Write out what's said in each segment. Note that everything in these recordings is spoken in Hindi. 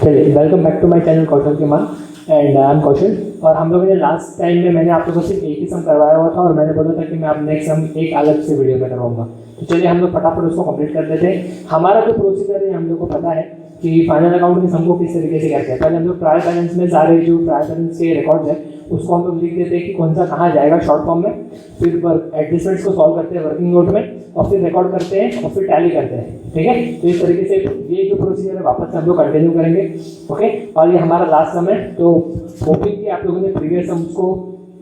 चलिए, welcome back to my channel Kaushal के मान एंड आई एम कौशल। और हम लोगों ने लास्ट टाइम में मैंने आप लोगों को सिर्फ एक ही सम करवाया हुआ था और मैंने बोला था कि मैं आप नेक्स्ट सम एक अलग से वीडियो में करवाऊंगा। तो चलिए हम लोग फटाफट उसको कंप्लीट कर लेते हैं। हमारा जो प्रोसीजर है हम लोग को पता है कि फाइनल अकाउंट के सम को किस तरीके से करते हैं। पहले हम लोग ट्रायल बैलेंस में सारे जो ट्रायल बैलेंस के रिकॉर्ड्स है उसको हम लोग लिख देते हैं कि कौन सा कहाँ जाएगा शॉर्ट फॉर्म में, फिर एडजस्टमेंट्स को सॉल्व करते हैं वर्किंग नोट में और फिर रिकॉर्ड करते हैं और फिर टैली करते हैं। ठीक है, तो इस तरीके से ये जो प्रोसीजर है वापस से हम लोग कंटिन्यू करेंगे। ओके, और ये हमारा लास्ट सम है, तो होपिंग कि आप लोगों ने प्रीवियस सम्स को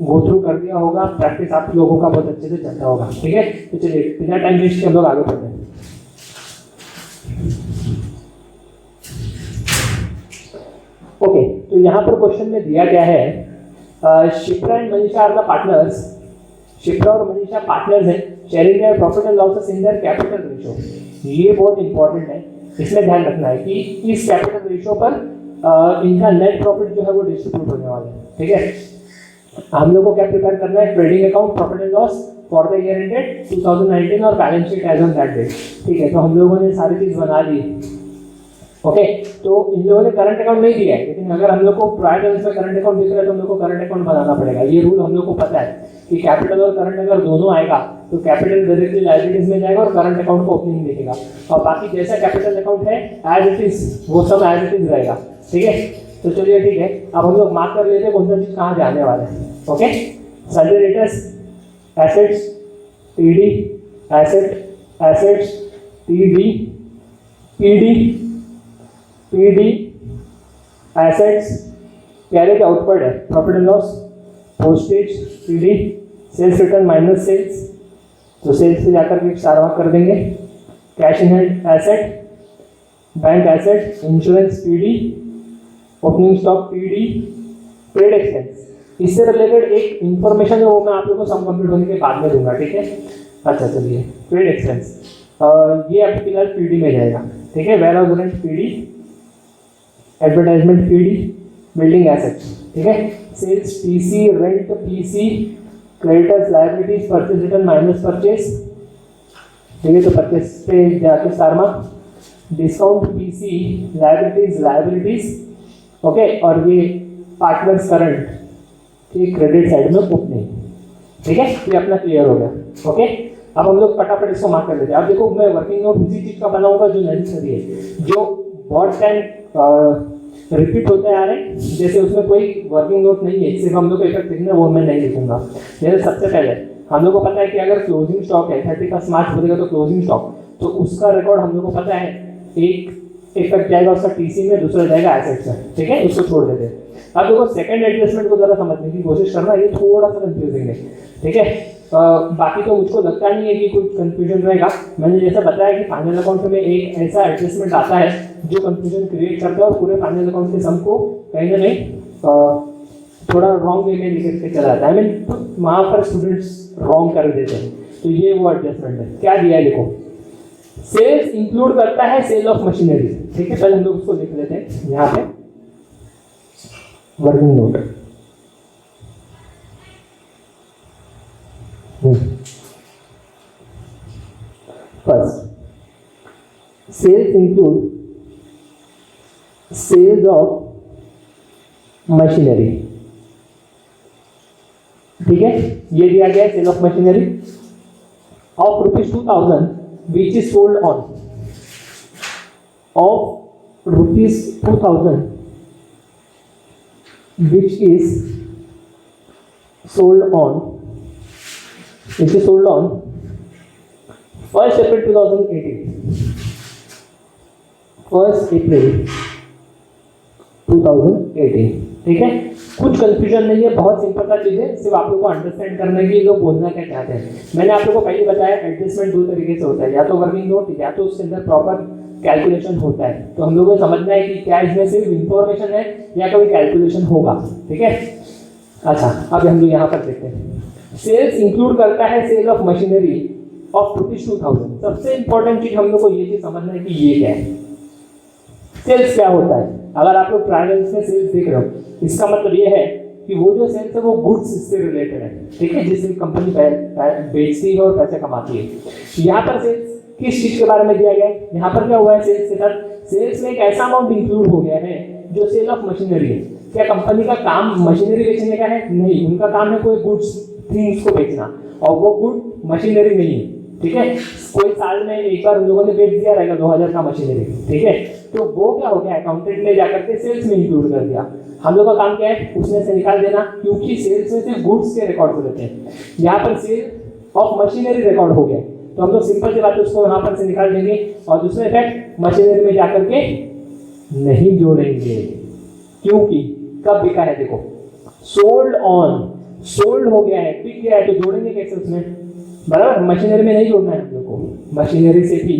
गो थ्रू कर दिया होगा, प्रैक्टिस आप लोगों का बहुत अच्छे से चलता होगा। ठीक है, तो चलिए बिना टाइम वेस्ट के हम लोग आगे बढ़ते हैं। ओके, तो यहाँ पर क्वेश्चन में दिया गया है Shipra and Manisha are the partners. Shipra और मनीषा पार्टनर्स हैं, sharing their profit and losses in their capital ratio. ये बहुत इंपॉर्टेंट है, इसमें ध्यान रखना है कि इस कैपिटल रेशियो पर इनका नेट प्रॉफिट जो है वो डिस्ट्रीब्यूट होने वाला है। ठीक है, हम लोग को क्या प्रिपेयर करना है, trading account profit and loss for the year ended 2019 और balance sheet as on that date. ठीक है, तो हम लोगों ने सारी चीज बना ली। ओके, तो इन लोगों ने करंट अकाउंट नहीं दिया है, लेकिन अगर हम लोग को ट्रायल बैलेंस में करंट अकाउंट दिख रहा है तो हम लोग को करंट अकाउंट बनाना पड़ेगा। ये रूल हम लोग को पता है कि कैपिटल और करंट अगर दोनों आएगा तो कैपिटल डायरेक्टली लायबिलिटीज में जाएगा और करंट अकाउंट को ओपनिंग दिखेगा, और बाकी जैसा कैपिटल अकाउंट है एज इट इज वो सब एज इट इज रहेगा। ठीक है, तो चलिए ठीक है, अब हम लोग मार्क कर लेते हैं कौन सा चीज कहाँ जाने वाला है। Okay, salary rates, assets, TD, assets, TD, PD, assets, carriage outward है, profit and loss, postage, PD, sales return minus sales, तो सेल्स से जाकर के स्टार मार्क कर देंगे, cash in hand asset, bank asset, insurance PD, opening stock PD, trade expense. इससे रिलेटेड एक इंफॉर्मेशन है वो मैं आप लोगों को सम कंप्लीट होने के बाद में दूंगा। ठीक है, अच्छा चलिए, ट्रेड एक्सपेंस ये आपके फिलहाल पीडी में जाएगा। ठीक है, warehouse rent PD, advertisement PD, building assets. ठीक है, sales PC, rent PC, creditors liabilities, purchase return minus purchase. ठीक है, तो परचेज पे जाके star mark, discount PC, liabilities. Okay, और ये पार्टनर्स करंट की क्रेडिट साइड में ओपनिंग। ठीक है, ये अपना क्लियर हो गया। ओके, अब हम लोग फटाफट इसको मार्क कर लेते हैं। अब देखो मैं वर्किंग नोट उसी चीज का बनाऊंगा जो नेसेसरी है, जो बहुत टाइम रिपीट होते आ रहे हैं, जैसे उसमें कोई वर्किंग नोट नहीं है, सिर्फ हम लोग को इफेक्ट लिखना है, वो मैं नहीं लिखूंगा। जैसे सबसे पहले हम लोग को पता है कि अगर क्लोजिंग स्टॉक है 31 मार्च बोलेगा तो क्लोजिंग स्टॉक, तो उसका रिकॉर्ड हम लोग को पता है, एक इफेक्ट जाएगा उसका टीसी में, दूसरा जाएगा एसेट्स में। ठीक है, उसको छोड़ देते हैं। अब देखो सेकंड एडजस्टमेंट को जरा समझने की कोशिश करना, ये थोड़ा सा कंफ्यूजिंग है। ठीक है, बाकी तो मुझको लगता नहीं है कि कुछ कंफ्यूजन रहेगा। मैंने जैसा बताया कि फाइनल अकाउंट में एक ऐसा एडजस्टमेंट आता है जो कंफ्यूजन क्रिएट करता है और पूरे फाइनल अकाउंट के सम को कहीं ना कहीं थोड़ा रॉन्ग वे में लिख के चला जाता है। आई मीन वहाँ पर स्टूडेंट्स रॉन्ग कर देते हैं, तो ये वो एडजस्टमेंट है। क्या दिया है देखो, सेल्स इंक्लूड करता है सेल ऑफ मशीनरी। ठीक है, पहले हम लोग उसको लिख लेते हैं यहाँ पे, working note. First, sales include sales of machinery. ठीक है, ये दिया गया है sale of machinery of ₹2000 which is sold on, of ₹2000 which is sold on 1st April 2018, 1st April 2018। ठीक है, कुछ कंफ्यूजन नहीं है, बहुत सिंपल सा चीज है, सिर्फ आप लोग को अंडरस्टैंड करने के लिए लोग बोलना क्या चाहते हैं। मैंने आप लोग को पहले बताया एडजस्टमेंट दो तरीके से होता है, या तो वर्किंग नोट या तो उसके अंदर प्रॉपर कैलकुलेशन होता है। तो हम लोग को समझना है कि क्या इसमें सिर्फ इंफॉर्मेशन है या कोई कैलकुलेशन होगा। ठीक है, अच्छा अब हम लोग यहाँ पर देखते हैं, सेल्स इंक्लूड करता है सेल ऑफ मशीनरी ऑफ ₹2000। सबसे इंपॉर्टेंट चीज हम लोग को ये चीज समझना है कि ये क्या है, सेल्स क्या होता है। अगर आप लोग ट्रायल्स में सेल्स देख रहे हो, इसका मतलब ये है कि वो जो सेल्स है वो गुड्स से रिलेटेड है। ठीक है, जिससे कंपनी बेचती है और पैसे कमाती है। यहाँ पर सेल्स किस चीज के बारे में दिया गया है, यहाँ पर क्या हुआ है, सेल्स के साथ सेल्स में एक ऐसा अमाउंट इंक्लूड हो गया है जो सेल ऑफ मशीनरी है, क्या कंपनी का काम मशीनरी बेचने का है? नहीं, उनका काम है कोई गुड्स थिंग्स को बेचना, और वो गुड मशीनरी नहीं है, ठीक है। कोई साल में एक बार उन लोगों ने बेच दिया रहेगा 2000 का मशीनरी, ठीक है, तो वो क्या हो गया, अकाउंटेंट ने जाकर के सेल्स में इंक्लूड कर दिया। हम लोग का काम क्या है, उसमें से निकाल देना, क्योंकि सेल्स में सिर्फ गुड्स के रिकॉर्ड होते हैं, यहाँ पर सेल ऑफ मशीनरी रिकॉर्ड हो गया, तो हम लोग सिंपल सी बात है उसको यहाँ पर से निकाल देंगे, और दूसरा इफेक्ट मशीनरी में जाकर के नहीं जोड़ेंगे, क्योंकि कब बिका है, देखो सोल्ड ऑन, सोल्ड हो गया है, बिक गया है, तो जोड़ेंगे कैसे उसमें, बराबर। मशीनरी में नहीं जोड़ना है हम लोग को, मशीनरी से भी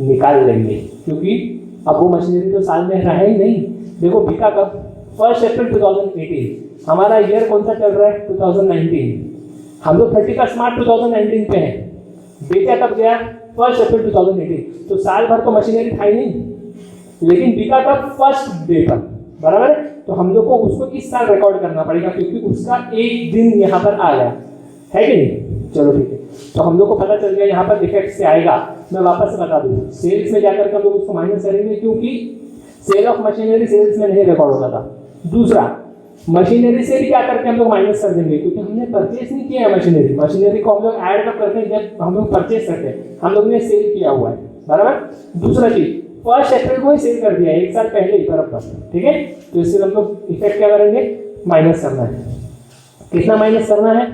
निकाल लेंगे, क्योंकि अब वो मशीनरी तो साल में रहा ही नहीं। देखो बिका कब, 1 अप्रैल 2018, हमारा ईयर कौन सा चल रहा है, 2019, हम लोग 31 मार्च 2019 पे हैं, बेचा कब गया, 1 अप्रैल 2018, तो साल भर तो मशीनरी था ही नहीं, लेकिन बिका कब, 1 डे पर, बराबर है। तो हम लोग को उसको इस साल रिकॉर्ड करना पड़ेगा, क्योंकि उसका एक दिन यहाँ पर आ गया है कि नहीं। चलो ठीक है, तो हम लोग को पता चल गया यहाँ पर डिफेक्ट से आएगा। मैं वापस से बता दूँ, सेल्स में जाकर के हम लोग उसको माइनस करेंगे, क्योंकि सेल ऑफ मशीनरी सेल्स में नहीं रिकॉर्ड होता था। दूसरा, मशीनरी से भी क्या करके हम लोग माइनस कर देंगे, क्योंकि हमने परचेस नहीं किया है मशीनरी, मशीनरी को हम लोग ऐड कब करते हैं, जब हम लोग परचेस करते हैं, हम लोग ने सेल किया हुआ है, बराबर। दूसरा चीज, 1 अप्रैल को ही सेल कर दिया है, एक साल पहले ही बराबर, ठीक है। तो इससे हम लोग इफेक्ट क्या करेंगे, माइनस करना है। कितना माइनस करना है,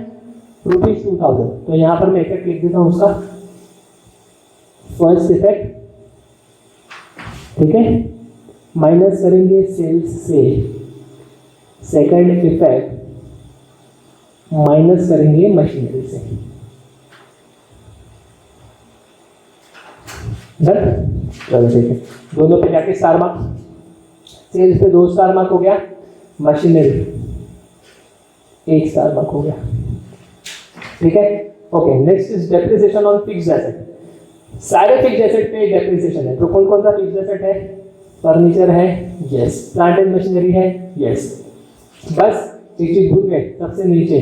₹2000। तो यहाँ पर मैं इफेक्ट लिख देता हूँ उसका, फर्स्ट इफेक्ट, ठीक है, माइनस करेंगे सेल्स से। सेकंड इफेक्ट, माइनस करेंगे मशीनरी से। चलो ठीक है, दोनों पे जाके स्टार मार्क, सेल्स पे 2 स्टार मार्क हो गया, मशीनरी 1 स्टार मार्क हो गया, ठीक है। Okay, next is depreciation on fixed asset. सारे फिक्स्ड एसेट पे डेप्रिसिएशन है, तो कौन कौन सा फिक्स्ड एसेट है, फर्नीचर है, यस, प्लांट एंड मशीनरी है, यस। बस एक चीज भूल गए, सबसे नीचे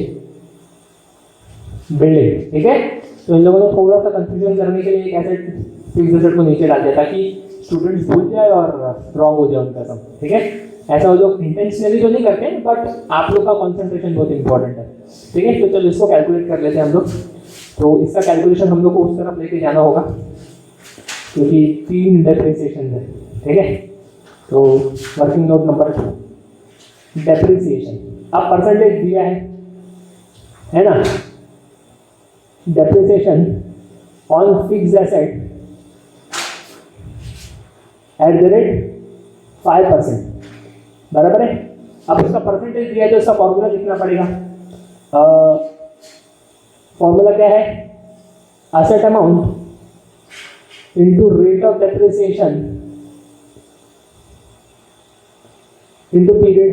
बिल्डिंग, ठीक है। तो इन लोगों ने थोड़ा सा कंफ्यूजन करने के लिए एक एसेट फिक्स्ड एसेट को नीचे डाल दिया, ताकि स्टूडेंट्स भूल जाए और रॉन्ग हो जाए उनका सब, ठीक है। ऐसा वो लोग इंटेंशनली तो नहीं करते, बट आप लोग का कंसंट्रेशन बहुत इंपॉर्टेंट है, ठीक है। तो चलो इसको कैलकुलेट कर लेते हैं हम लोग। तो इसका कैलकुलेशन हम लोग को उस तरफ लेके जाना होगा, क्योंकि 3 डेप्रिसिएशन है, ठीक है। तो वर्किंग नोट नंबर 2, डेप्रिसिएशन। अब परसेंटेज दिया है ना, डेप्रिसिएशन ऑन फिक्स्ड एसेट @5%, बराबर है। अब इसका परसेंटेज दिया है, तो इसका फॉर्मूला लिखना पड़ेगा। फॉर्मूला क्या है, asset amount into rate of depreciation into period,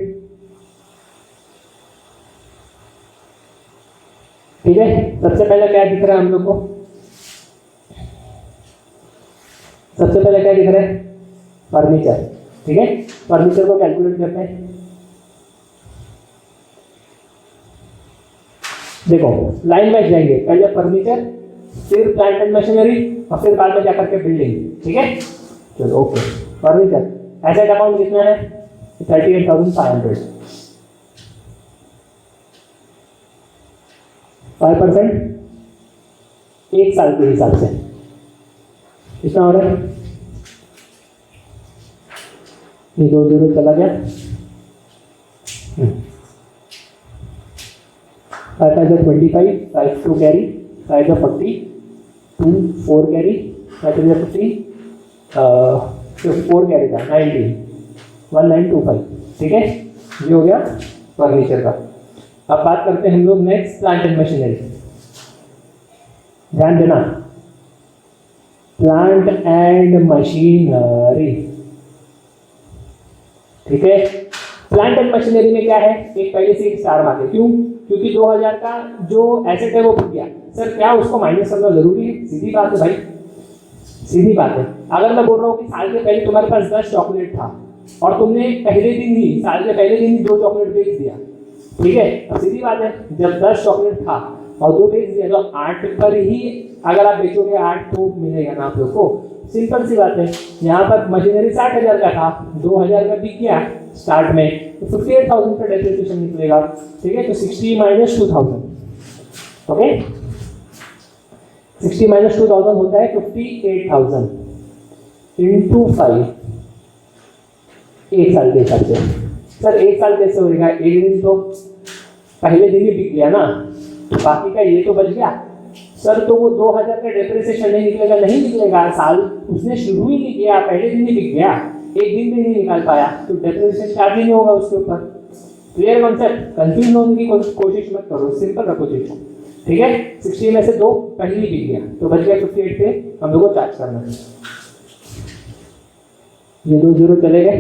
ठीक है। सबसे पहले क्या दिख रहा है हम लोग को, सबसे पहले क्या दिख रहा है, फर्नीचर, ठीक है। फर्नीचर को कैलकुलेट करते हैं। देखो लाइन वाइज जाएंगे, पहले फर्नीचर, फिर प्लांट एंड मशीनरी, और फिर बाद में जाकर के बिल्डिंग, ठीक है। चलो ओके, फर्नीचर एसेट अमाउंट कितना है, 38,500, 5% एक साल के हिसाब से कितना हो रहा है, ये 2 0 चला गया, 5,025, 5 2 कैरी, 5,040, 2 4 कैरी, 5,050, 4 कैरी था 19, 1925, ठीक है। ये हो गया फर्नीचर का। अब बात करते हैं हम लोग नेक्स्ट प्लांट एंड मशीनरी। ध्यान देना, प्लांट एंड मशीनरी, ठीक है। प्लांट एंड मशीनरी में क्या है, एक पहले से एक स्टार मार्क है, क्यों, क्योंकि 2000 का जो एसेट है वो बिक गया। सर क्या उसको माइनस करना जरूरी है, सीधी बात है भाई, सीधी बात है। अगर मैं बोल रहा हूँ कि साल के पहले तुम्हारे पास 10 चॉकलेट था, और तुमने पहले दिन ही, साल के पहले दिन ही 2 चॉकलेट बेच दिया, ठीक है। अब सीधी बात है, जब 10 चॉकलेट था और 2 बेच दिया, तो 8 पर ही अगर आप बेचोगे 8 तो मिलेगा ना आप लोग को, सिंपल सी बात है। यहाँ पर मशीनरी 60,000 का था, 2,000 का बिक गया, स्टार्ट में, तो 58,000 का डेप्रिसिएशन निकलेगा। ठीक है, तो 60 माइनस 2000, ओके, 60 माइनस 2000 होता है 58,000 इंटू 5, एक साल के हिसाब से। सर एक साल कैसे होगा? एक दिन तो पहले दिन ही बिक गया ना, तो बाकी का ये तो बच गया। सर तो वो 2000 का डेप्रिसिएशन नहीं निकलेगा? नहीं निकलेगा, साल उसने शुरू ही नहीं किया, पहले दिन ही बिक गया, एक दिन भी नहीं निकाल पाया, तो डेप्रिसिएशन चार्ज ही नहीं होगा उसके ऊपर। Clear concept? कंफ्यूज होने की कोशिश मत करो, सिंपल रखो चीज। ठीक है, 60 में से 2 पहले ही बिक गया, तो बच गया 58 पे हम लोग को चार्ज करना है। ये 2 0 चले गए,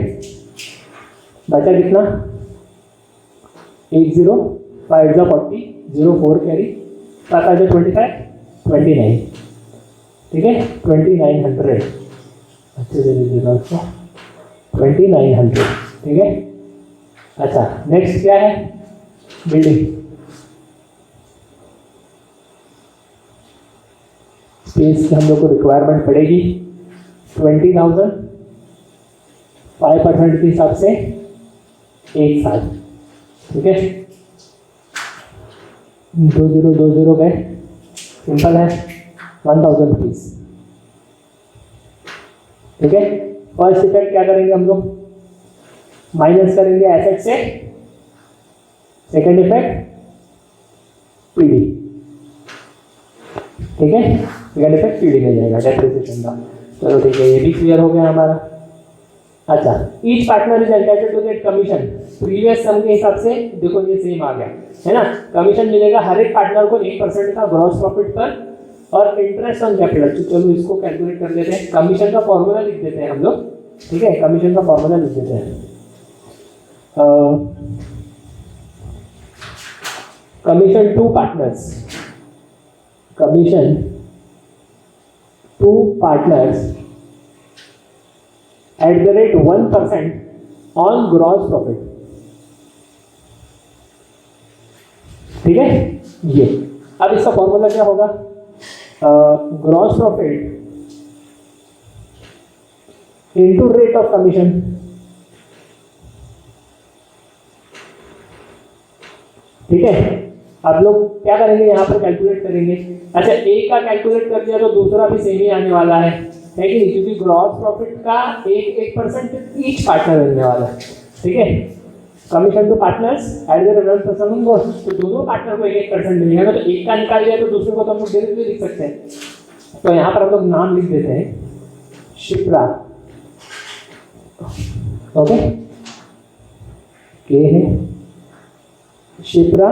बचा कितना? 1 0, 5 40, 0 4 कैरी, 7 25, 29। ठीक है, 2900 अच्छे से लीजिएगा उसको, 2900। ठीक है, अच्छा नेक्स्ट क्या है? बिल्डिंग। स्पेस की हम लोग को रिक्वायरमेंट पड़ेगी 20,000, 5% के हिसाब से 1 साल। ठीक है, 2 0 2 0 गए, सिंपल है, 1000 रुपीज। ठीक है, फर्स्ट इफेक्ट क्या करेंगे हम लोग? माइनस करेंगे एसेट से, सेकंड इफेक्ट पीडी। ठीक है, सेकंड इफेक्ट पीडी में जाएगा डेप्रिसिएशन का। चलो ठीक है, ये भी क्लियर हो गया हमारा। अच्छा, each partner is entitled to get commission. Previous sum के हिसाब से देखो ये सेम आ गया है ना, कमीशन मिलेगा हर एक पार्टनर को 1% का ग्रॉस प्रॉफिट पर, और इंटरेस्ट ऑन कैपिटल। तो चलो इसको कैलकुलेट कर देते हैं, कमीशन का फॉर्मूला लिख देते हैं हम लोग। ठीक है, कमीशन का फॉर्मूला लिख देते हैं। Commission to partners, commission to partners at the rate 1% on gross profit. ठीक है, ये अब इसका फॉर्मूला क्या होगा? Gross profit into rate of commission. ठीक है, आप लोग क्या करेंगे? यहाँ पर कैलकुलेट करेंगे। अच्छा, एक का कैलकुलेट कर दिया तो दूसरा भी सेम ही आने वाला है कि नहीं? क्योंकि ग्रॉस प्रॉफिट का 1% ईच पार्टनर मिलने वाला है। ठीक है, commission to partners at the rate 1% gross, तो दोनों पार्टनर को 1% मिलेगा ना, तो एक का निकाल दिया तो दूसरे को तो हम लोग डायरेक्टली लिख सकते हैं। तो यहाँ पर हम लोग नाम लिख देते हैं शिप्रा, ओके, के है शिप्रा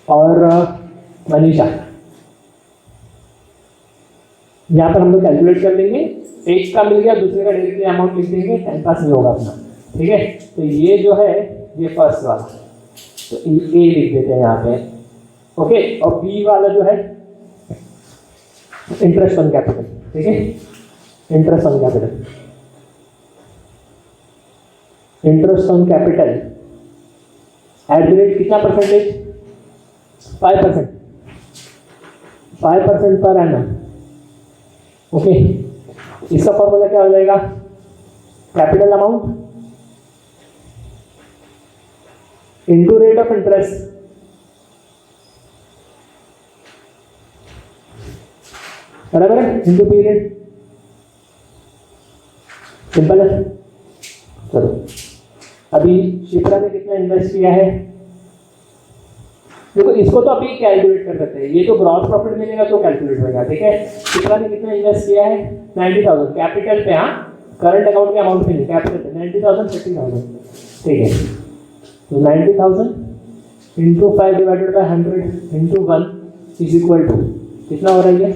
और मनीषा। यहाँ पर हम लोग कैलकुलेट कर लेंगे, एक का मिल गया, दूसरे का डायरेक्टली अमाउंट लिख देंगे, टाइम पास नहीं होगा अपना। ठीक है, तो ये जो है ये फर्स्ट वाला, तो ए लिख देते हैं यहाँ पे, ओके, और बी वाला जो है इंटरेस्ट ऑन कैपिटल। ठीक है, interest on capital, interest on capital eight the rate कितना परसेंटेज? 5%, 5% per annum. ओके, इसका फॉर्मूला क्या हो जाएगा? Capital amount into rate of interest बराबर है, इनटू पीरियड। सिंपल है। चलो, अभी शिप्रा ने कितना इन्वेस्ट किया है? देखो, इसको तो अभी कैलकुलेट कर सकते हैं, ये तो ग्रॉस प्रॉफिट मिलेगा तो कैलकुलेट होगा। ठीक है, शिप्रा ने कितना इन्वेस्ट किया है? 90,000 कैपिटल पे। हाँ, करंट अकाउंट के अमाउंट पे नहीं, कैपिटल पे 90,000, 30,000। ठीक है, तो 90,000 into 5 divided by 100 into 1 is equal to कितना हो रहा है?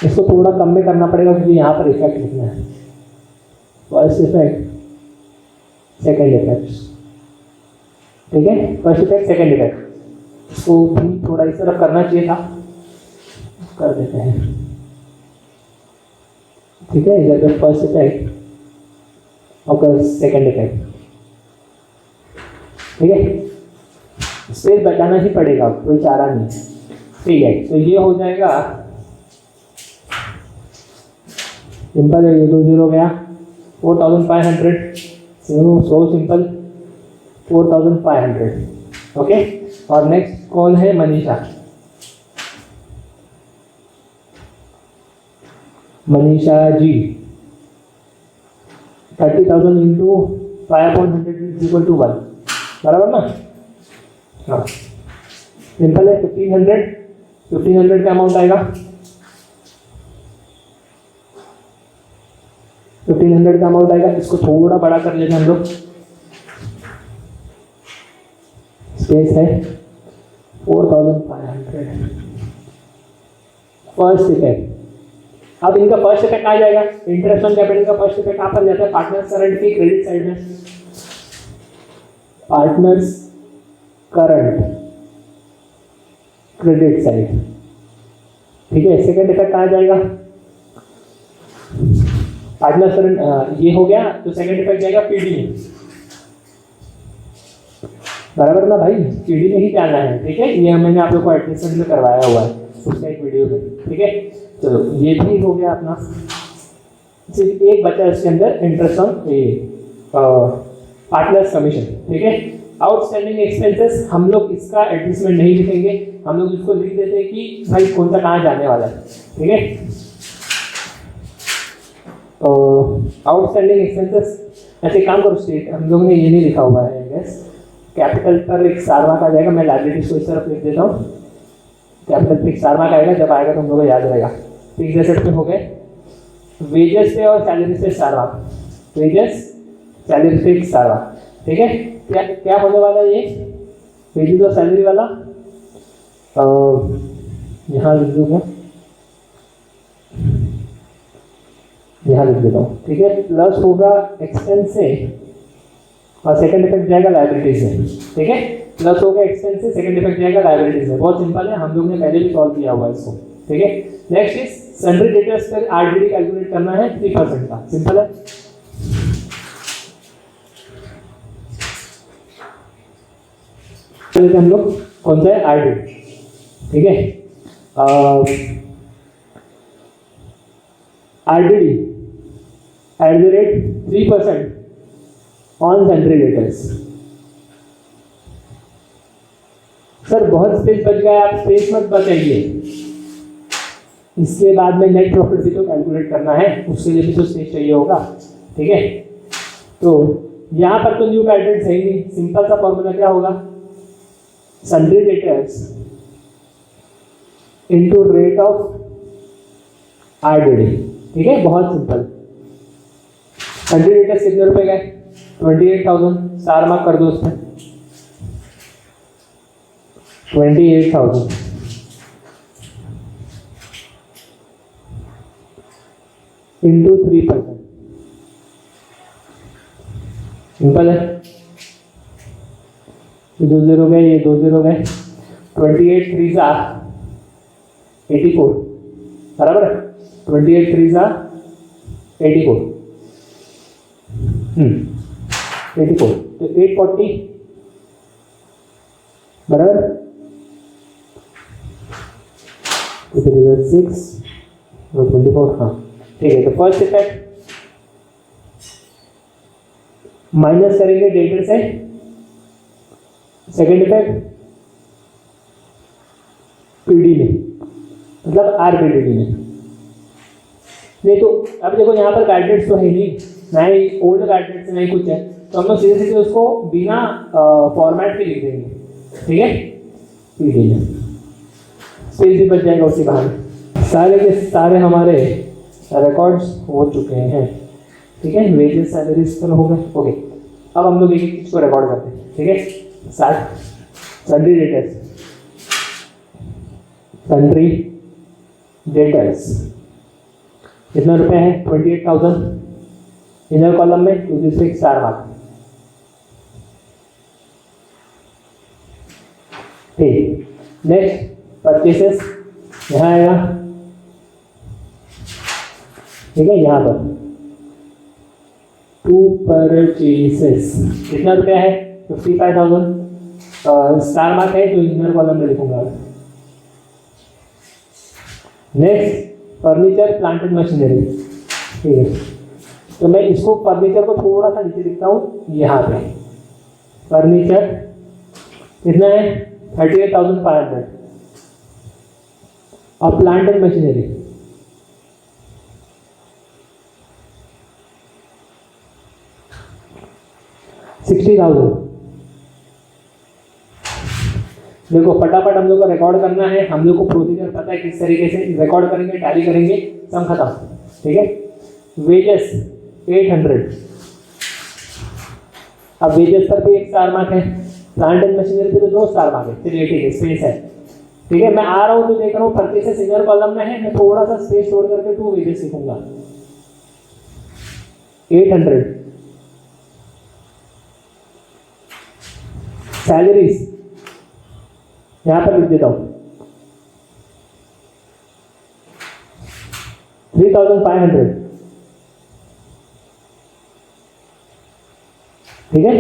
इसको थोड़ा कम में करना पड़ेगा क्योंकि यहाँ पर इफेक्ट लिखना है। First effect, second effect. ठीक है, फर्स्ट इफेक्ट, सेकेंड इफेक्ट, इसको भी थोड़ा इस तरफ करना चाहिए था, कर देते हैं। ठीक है, इधर फर्स्ट इफेक्ट और सेकेंड इफेक्ट। ठीक है, स्पेस बचाना ही पड़ेगा, कोई चारा नहीं। ठीक है, तो ये हो जाएगा सिंपल है, ये 2 0 गया, 4,500, so simple, 4,500. ओके, और नेक्स्ट कौन है? Manisha. Manisha ji 30,000 into 5/100 is equal to 1, बराबर ना? हाँ, सिंपल है। 1500 का अमाउंट आएगा, 1500 का अमाउंट आएगा। इसको थोड़ा बड़ा कर लेते हैं हम लोग, स्पेस है 4,500। फर्स्ट इफेक्ट, अब इनका फर्स्ट इफेक्ट आ जाएगा। इंटरेस्ट ऑन कैपिटल का फर्स्ट इफेक्ट कहाँ पर जाता है? पार्टनर्स करंट की क्रेडिट साइड में, पार्टनर्स करंट क्रेडिट साइड, ठीक है। सेकंड इफेक्ट आ जाएगा पार्टनर्स करंट, ये हो गया, तो सेकंड इफेक्ट जाएगा पीडी में, बराबर ना भाई? पीडी में ही जाना है, ठीक है। ये मैंने आप लोग को एडजस्टमेंट में करवाया हुआ है उसका एक वीडियो में, ठीक है। चलो ये भी हो गया अपना। सिर्फ एक बचा इसके अंदर, इंटरेस्ट ऑन पार्टनर्स कमीशन, ठीक है। आउटस्टैंडिंग एक्सपेंसेस हम लोग इसका एडजस्टमेंट नहीं लिखेंगे, हम लोग इसको लिख देते हैं कि भाई कौन सा कहाँ जाने वाला है, ठीक है। आउटस्टैंडिंग एक्सपेंसेस, ऐसे काम करो स्टेट, हम लोग ने ये नहीं लिखा हुआ है गैस। कैपिटल पर एक सारवा का जाएगा, मैं लाइबिलिटीज को इस तरफ लिख देता हूँ। कैपिटल फिक्स सारवा का आएगा, जब आएगा तो हम लोग को याद रहेगा। फिक्स एसेट पे हो गए, वेजेस पे और सैलरी पे सारवा, वेजेस सैलरी फिक्स सारवा, ठीक है। क्या क्या होने वाला है ये वेजेस और सैलरी वाला? यहाँ लिख दूंगा, यहाँ लिख देता हूँ, ठीक है। प्लस होगा एक्सपेंस से और सेकंड इफेक्ट जाएगा लाइबिलिटीज में, ठीक है। प्लस होगा एक्सपेंस से, सेकंड इफेक्ट जाएगा लाइबिलिटीज में। बहुत सिंपल है, हम लोग ने पहले भी सॉल्व किया हुआ है इसको, ठीक है। नेक्स्ट इज सन्ड्री डेटर्स पर आरडीडी कैलकुलेट करना है 3% का, सिंपल है। तो हम लोग कौन सा है? आरडीडी, ठीक है। RDD eight the rate 3% on sundry debtors. Sir बहुत स्पेस बच गया, आप स्पेस मत बचाइए। इसके बाद में नेट प्रॉफिट भी तो कैलकुलेट करना है, उसके लिए भी तो स्पेस चाहिए होगा, ठीक है। तो यहाँ पर तो न्यू पैटर्न है ही नहीं, सिंपल सा फॉर्मूला क्या होगा? Sundry debtors into rate of RDD, ठीक है। बहुत सिंपल। सन्ड्री डेटर्स कितने रुपए गए? 28,000, स्टार मार्क कर दो उसमें, 28,000 इंटू 3%, सिंपल है। ये 2 0 गए, ये 2 0 गए, 28 3 84, बराबर है। 28 3 84, 84, तो 840, बराबर। 6 और 24, हाँ ठीक है। तो फर्स्ट इफेक्ट माइनस करेंगे डेटर से, सेकेंड इफेक्ट पीडी में, मतलब आरपीडी में। नहीं तो अब देखो यहाँ पर गाइडेंस तो है नहीं, ना ही ओल्ड गाइडेंस नहीं कुछ है, तो हम लोग सीधे सीधे उसको बिना फॉर्मेट के लिख देंगे, ठीक है। पीडी में स्पेस भी बच जाएगा उसी बहाने। सारे के सारे हमारे रिकॉर्ड्स हो चुके हैं, ठीक है। वेजेस सैलरीज पर हो गए, ओके। अब हम लोग एक एक चीज को रिकॉर्ड करते हैं, ठीक है। सन्ड्री डेटर्स, सन्ड्री डेटर्स कितना रुपए है? 28,000 इनर कॉलम में, क्योंकि इसमें स्टार मार्क, ठीक। नेक्स्ट परचेसेस यहाँ आएगा, ठीक है। यहाँ पर 2 परचेसेस कितना रुपया है? 55,000, स्टार मार्क है तो इनर कॉलम में लिखूंगा। Next furniture plant and machinery, ठीक है। तो मैं इसको फर्नीचर को थोड़ा सा नीचे लिखता हूँ यहाँ पे। फर्नीचर कितना है 38,500। और प्लांट एंड मशीनरी 60,000। देखो फटाफट हम लोग को रिकॉर्ड करना है, हम लोग को प्रोसीजर पता है किस तरीके से रिकॉर्ड करेंगे, टैली करेंगे, सम खत्म। ठीक है, वेजेस 800। अब वेजेस पर भी 1 स्टार मार्क है, प्लांट एंड मशीनरी पे तो 2 स्टार मार्क है। चलिए ठीक है, स्पेस है। ठीक है, मैं आ रहा हूँ तो देख रहा हूँ परचेसेस सिंगल कॉलम में है, मैं थोड़ा सा स्पेस छोड़ करके 2 वेजेस लिखूंगा। 800 सैलरीज यहां पर लिख देता हूं 3,500। ठीक है,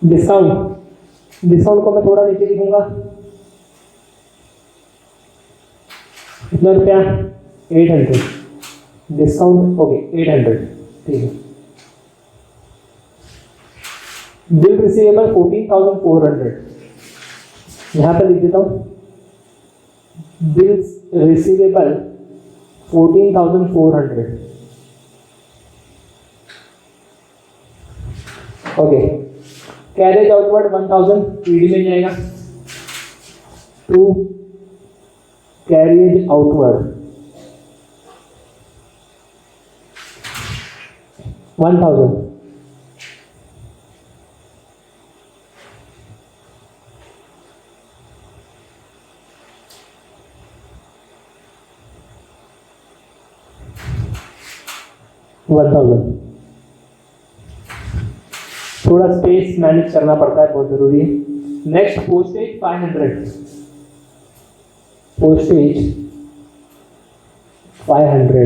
डिस्काउंट को मैं थोड़ा नीचे लिखूंगा। कितना रुपया 800 डिस्काउंट। ओके 800। ठीक है, बिल रिसीवेबल 14,400 यहां पर लिख देता हूं। Bills receivable 14,400। Okay, carriage outward 1,000 PD में जाएगा। To carriage outward 1,000। थोड़ा स्पेस मैनेज करना पड़ता है, बहुत जरूरी है। Next postage 500। Postage 500।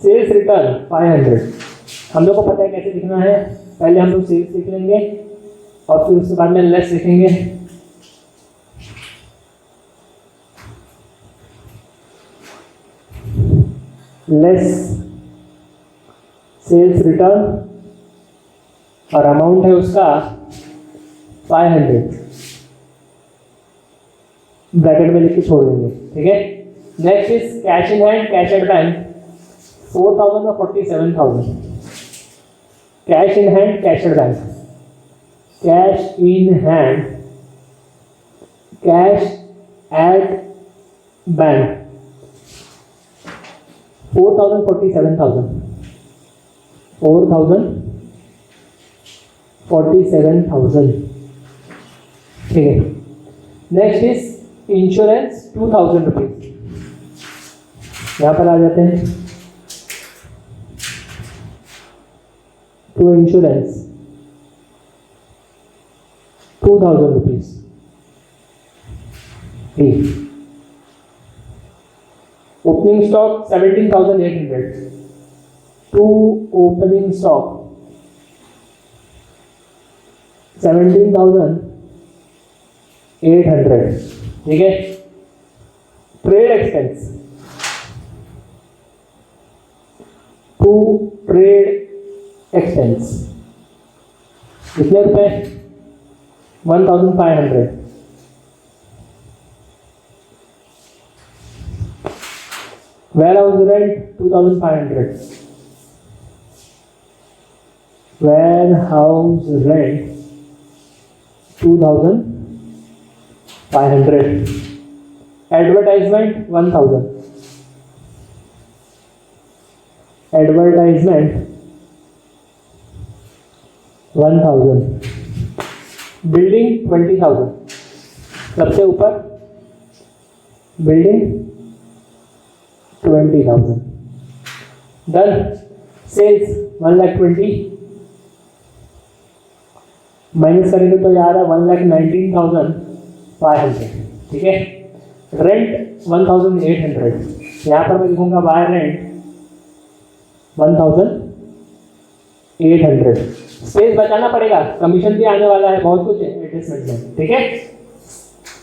Sales return 500। हम लोग को पता है कैसे लिखना है, पहले हम लोग सेल्स लिख लेंगे और फिर उसके बाद में लेस लिखेंगे। लेस सेल्स रिटर्न और अमाउंट है उसका 500, ब्रैकेट में लिख के छोड़ देंगे। ठीक है, next is cash in hand, cash at bank 4,000 और 47,000। Cash in hand, cash at bank. Cash in hand, cash at bank 4,000 47,000। 47,000। ठीक है, नेक्स्ट इज इंश्योरेंस 2,000 रुपीज। यहां पर आ जाते हैं टू इंश्योरेंस 2,000 रुपीज। ठीक, opening stock 17,800। To opening stock 17,800। ठीक है, trade expense to trade expense कितने रुपए 1,500। Warehouse rent 2,500। Warehouse rent 2,500। Advertisement 1,000। Advertisement 1,000। Building 20,000। सबसे ऊपर बिल्डिंग 20,000। डन। सेल्स 1,20,000 माइनस करेंगे तो यार 1,19,500। ठीक है, रेंट 1,800। यहाँ पर मैं लिखूंगा बाय रेंट 1,800। स्पेस बचाना पड़ेगा, कमीशन भी आने वाला है, बहुत कुछ है एडजस्टमेंट में। ठीक है,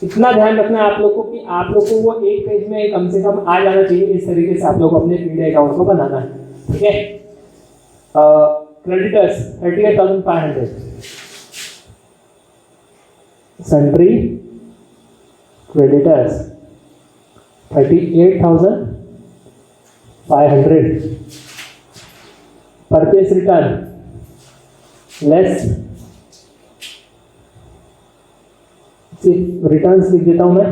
इतना ध्यान रखना है आप लोग को कि आप लोग को वो एक पेज में कम से कम आ जाना चाहिए। इस तरीके से आप लोग अपने पीडी अकाउंट को बनाना है, ठीक है। Creditors 38,500, sundry creditors 38,500, purchase return less, सिर्फ रिटर्न्स लिख देता हूं मैं,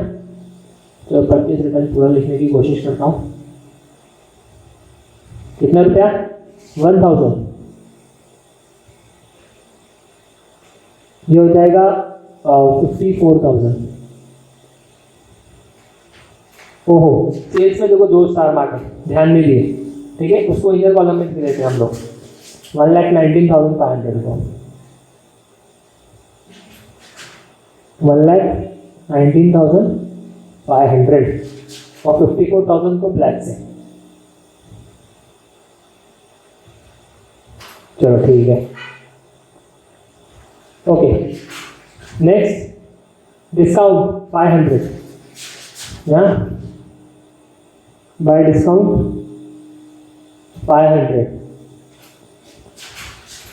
तो परचेस रिटर्न पूरा लिखने की कोशिश करता हूं। कितना रुपया? 1,000। ये हो जाएगा 54,000। ओहो, सेल्स में देखो 2 स्टार मार्क है, ध्यान नहीं दिए, ठीक है। उसको इधर कॉलम में लिख देते हैं हम लोग, 1,19,500 को, 1,19,500 और 54,000 को ब्लैक से। चलो ठीक है, ओके। नेक्स्ट डिस्काउंट 500, यहाँ bye discount 500।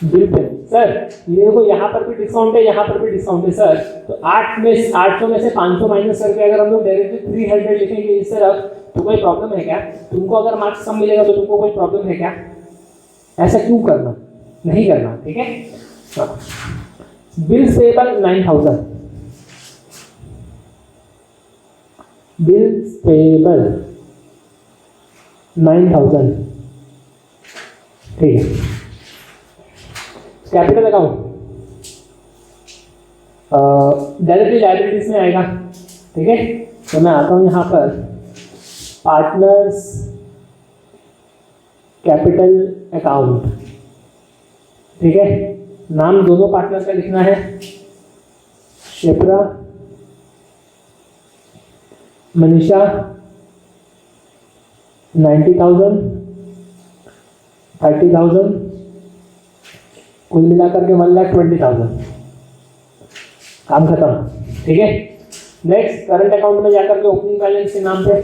Bill pay sir ये देखो, यहाँ पर भी डिस्काउंट है, यहाँ पर भी डिस्काउंट है सर। तो 800 में से 500 माइनस करके अगर हम लोग डायरेक्टली 300 लिखेंगे इस तरफ, तो कोई प्रॉब्लम है क्या? तुमको अगर मार्क्स कम मिलेगा तो तुमको कोई प्रॉब्लम है क्या? ऐसा क्यों करना, नहीं करना, ठीक है। बिल्स पेबल 9,000, बिल्स पेबल 9,000, ठीक है। कैपिटल अकाउंट डायरेक्टली लायबिलिटीज में आएगा, ठीक है। तो मैं आता हूं यहां पर पार्टनर्स कैपिटल अकाउंट, ठीक है। नाम दोनों पार्टनर्स का लिखना है, शिप्रा मनीषा, 90,000 30,000, कुल मिलाकर के 1,20,000, काम खत्म, ठीक है। नेक्स्ट करंट अकाउंट में जाकर के ओपनिंग बैलेंस के नाम पे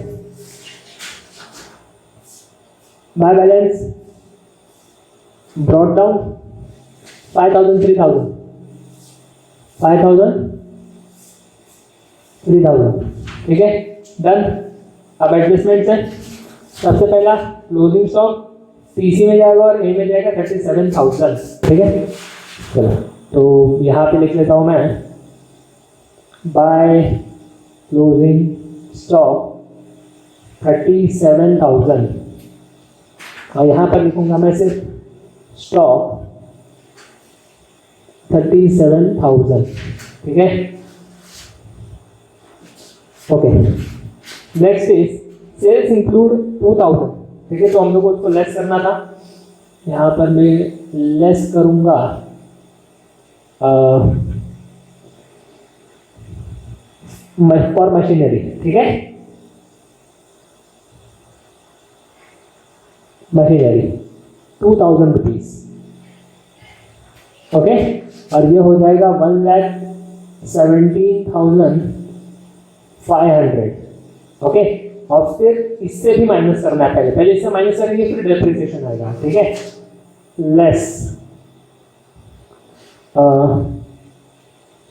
बाय बैलेंस ब्रॉट डाउन 5,000 3,000, 5,000 3,000, ठीक है, डन। अब एडजस्टमेंट है, सबसे पहला क्लोजिंग स्टॉक पीसी में जाएगा और ए में जाएगा 37,000, ठीक है। चलो तो यहाँ पे लिख लेता हूँ मैं बाय क्लोजिंग स्टॉक 37,000 और यहाँ पर लिखूंगा मैं सिर्फ स्टॉक 37,000, ठीक है, okay. Next is sales include 2,000, ठीक है। तो हम लोग को उसको लेस करना था, यहाँ पर मैं लेस करूंगा फॉर मशीनरी, ठीक है, मशीनरी 2,000 रुपीज, ओके। और ये हो जाएगा 1,17,500, ओके। और फिर इससे भी माइनस करना है, पहले इससे माइनस करेंगे फिर डेप्रिसिएशन आएगा, ठीक है। Less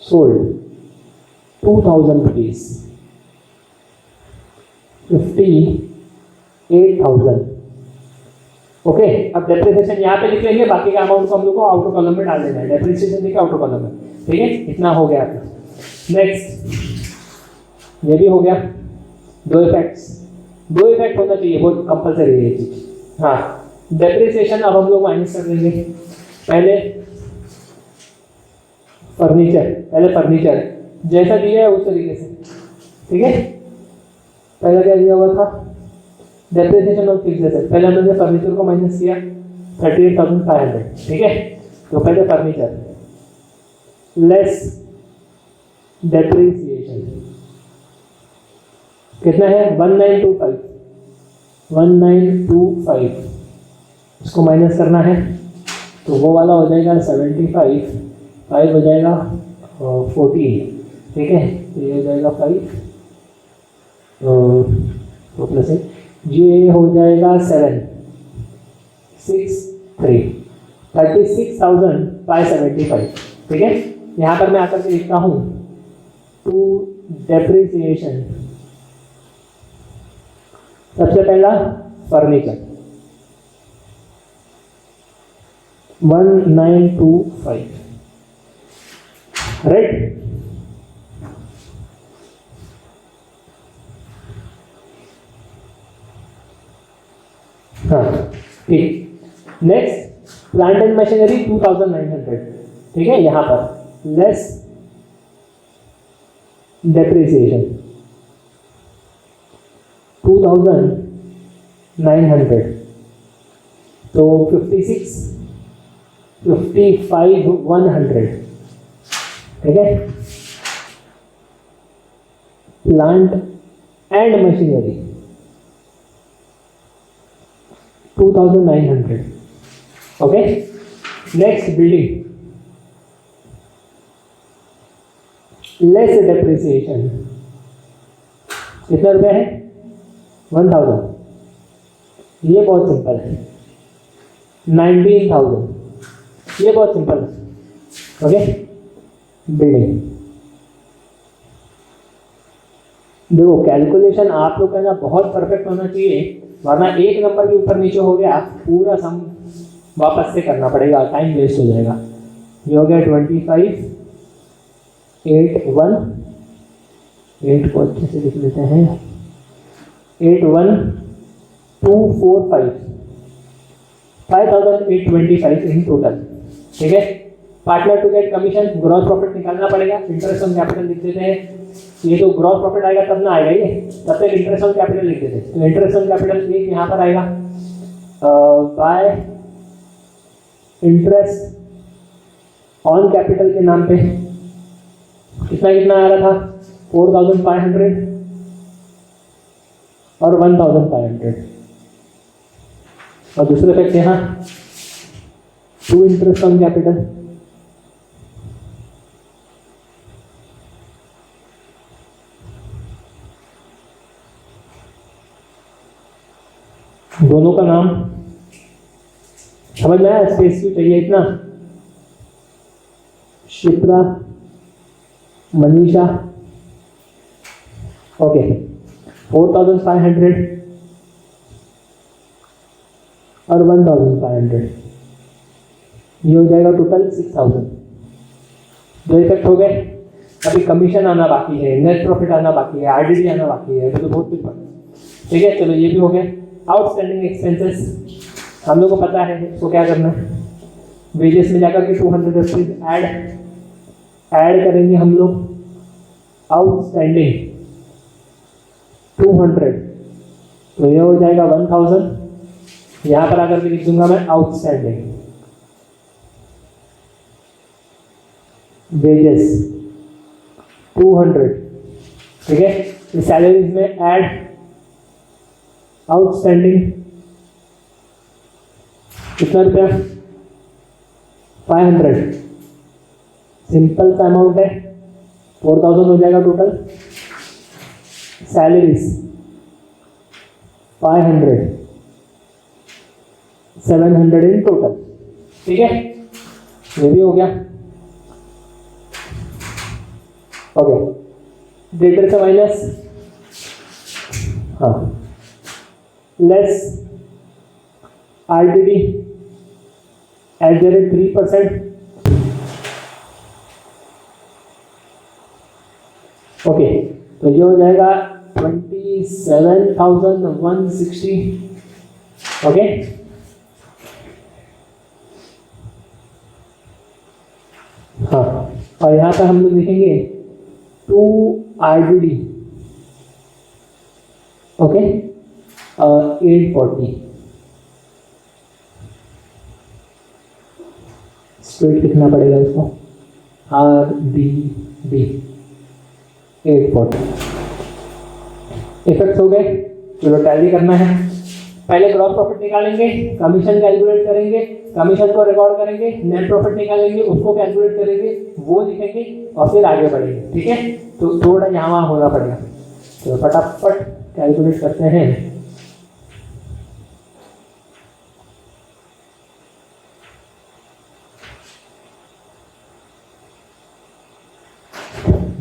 sold 2,000 rupees 58,000, okay. अब डेप्रिसिएशन यहाँ पे लिख लेंगे, बाकी का अमाउंट को हम लोग को आउटर कॉलम में डाल देना है, डेप्रिसिएशन लिखा आउटर कॉलम में, ठीक है। इतना हो गया आपका। नेक्स्ट ये भी हो गया, दो इफेक्ट होना चाहिए, बहुत कंपलसरी है ये चीज। हाँ, डेप्रिसिएशन अब हम लोग माइनस कर देंगे। पहले फर्नीचर जैसा दिया है उस तरीके से, ठीक है। पहले क्या दिया हुआ था, डेप्रिसिएशन ऑफ फिक्स्ड एसेट, पहले हमने फर्नीचर को माइनस किया 38,500, ठीक है। तो पहले फर्नीचर लेस डेप्रिसिएशन कितना है 1925, इसको माइनस करना है, तो वो वाला हो जाएगा 75, 5 हो जाएगा 14, ठीक है, तो ये हो जाएगा 5 तो प्लस 8, ये हो जाएगा 7 6 3 36,575। ठीक है, यहाँ पर मैं आकर के लिखता हूँ टू डेप्रिसिएशन। सबसे पहला फर्नीचर 1925, राइट। हाँ ठीक। Next plant and machinery 2900। ठीक है, यहां पर लेस डेप्रिसिएशन 2900, तो 56 55 100। ठीक है, plant and machinery 2900। Okay, next building less depreciation कितना रुपया है 1000। ये बहुत सिंपल है 19,000, ये बहुत सिंपल है। ओके, बिल्डिंग देखो कैलकुलेशन आप लोग का ना बहुत परफेक्ट होना चाहिए, वरना एक नंबर के ऊपर नीचे हो गया पूरा सम वापस से करना पड़ेगा, टाइम वेस्ट हो जाएगा। ये हो गया 25 8 1 8 को अच्छे से लिख लेते हैं 8 1 2 4 5 5825 इन टोटल। ठीक है, partner to get commission gross profit निकालना पड़ेगा, इंटरेस्ट ऑन कैपिटल लिख देते हैं। ये तो ग्रॉस प्रॉफिट आएगा तब ना आएगा, ये तब तक इंटरेस्ट ऑन कैपिटल लिख देते हैं। तो इंटरेस्ट ऑन कैपिटल एक यहाँ पर आएगा बाय इंटरेस्ट ऑन कैपिटल के नाम पे कितना कितना आ रहा था 4500 और 1500, और दूसरे इफेक्ट यहाँ टू इंटरेस्ट ऑन कैपिटल दोनों का नाम समझ में आया, स्पेस क्यों चाहिए इतना। शिप्रा मनीषा, ओके 4500 और 1500, ये हो जाएगा टोटल 6000। दो इफेक्ट हो गए, अभी कमीशन आना बाकी है, नेट प्रॉफिट आना बाकी है, आरडीडी आना बाकी है, तो बहुत कुछ बाकी। ठीक है, चलो ये भी हो गया। आउटस्टैंडिंग एक्सपेंसेस हम लोग को पता है इसको क्या करना है, वेजेस में जाकर के 200 रुपीज ऐड करेंगे हम लोग। आउटस्टैंडिंग 200, तो ये हो जाएगा 1000। यहाँ पर आकर के लिख दूंगा मैं आउटस्टैंडिंग वेजेस 200। ठीक है, इस सैलरीज में ऐड आउटस्टैंडिंग कितना रुपया 500, सिंपल सा अमाउंट है 4000 हो जाएगा टोटल। सैलरीज 500 700 इन टोटल। ठीक है, ये भी हो गया। ओके, डेटर से माइनस, हाँ less RTD eight the rate 3%। Okay, तो ये हो जाएगा 27,160। ओके, हाँ, और यहाँ पर हम लोग लिखेंगे 2 आरडीडी, ओके 840। स्ट्रेट लिखना पड़ेगा इसको, RDD 840। इफेक्ट्स हो गए, चलो टैली करना है। पहले ग्रॉस प्रॉफिट निकालेंगे, कमीशन कैलकुलेट करेंगे, कमीशन को रिकॉर्ड करेंगे, नेट प्रॉफिट निकालेंगे, उसको कैलकुलेट करेंगे, वो लिखेंगे और फिर आगे बढ़ेंगे। ठीक है, तो थोड़ा यहाँ वहाँ होना पड़ेगा। तो फटाफट कैलकुलेट करते हैं।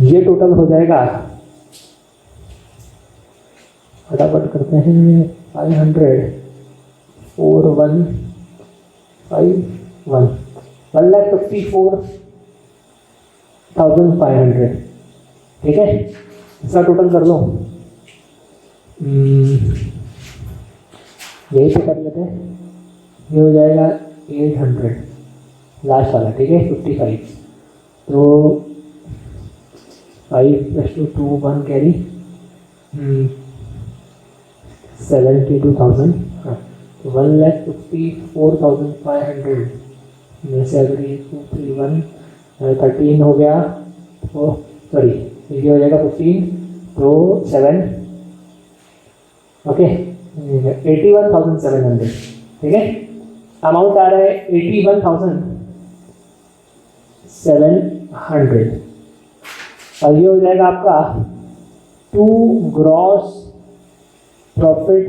ये टोटल हो जाएगा, फटाफट करते हैं, 500 4151 1,54,500। ठीक है, इसका टोटल कर लो, यही पे कर लेते हैं। ये हो जाएगा 800 लास्ट वाला। ठीक है, 55, तो 5 + 2 2 1 कैरी 72,000। हाँ, 1,54,500 में से अगर ये 2 3 1 13 हो गया, तो सॉरी ये हो जाएगा 15, तो 7, ओके 81,700। ठीक है, अमाउंट आ रहा है 81,700 और ये हो जाएगा आपका to gross profit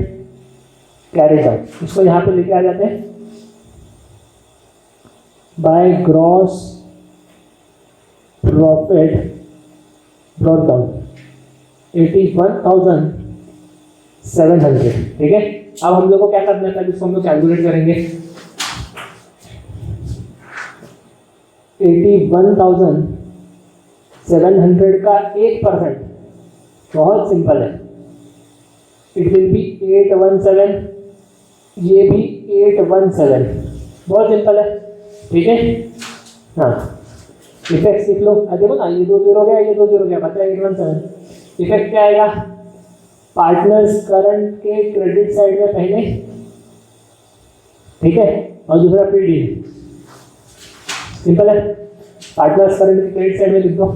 carried out. इसको यहाँ पे लेके आ जाते हैं, by gross profit brought down 81,700। ठीक है, अब हम लोग को क्या करना है, इसको हम लोग कैलकुलेट करेंगे। 81,700 का 1% बहुत सिंपल है, इट विल बी 817, ये भी 817, बहुत सिंपल है। ठीक है, हाँ इफेक्ट लिख लो। देखो ना, ये 2 0 गया, ये 2 0 गया, बचा 817। इफेक्ट क्या आएगा, पार्टनर्स करंट के क्रेडिट साइड में पहले, ठीक है, और दूसरा पीडी। सिंपल है, पार्टनर्स करंट के क्रेडिट साइड में लिख दो,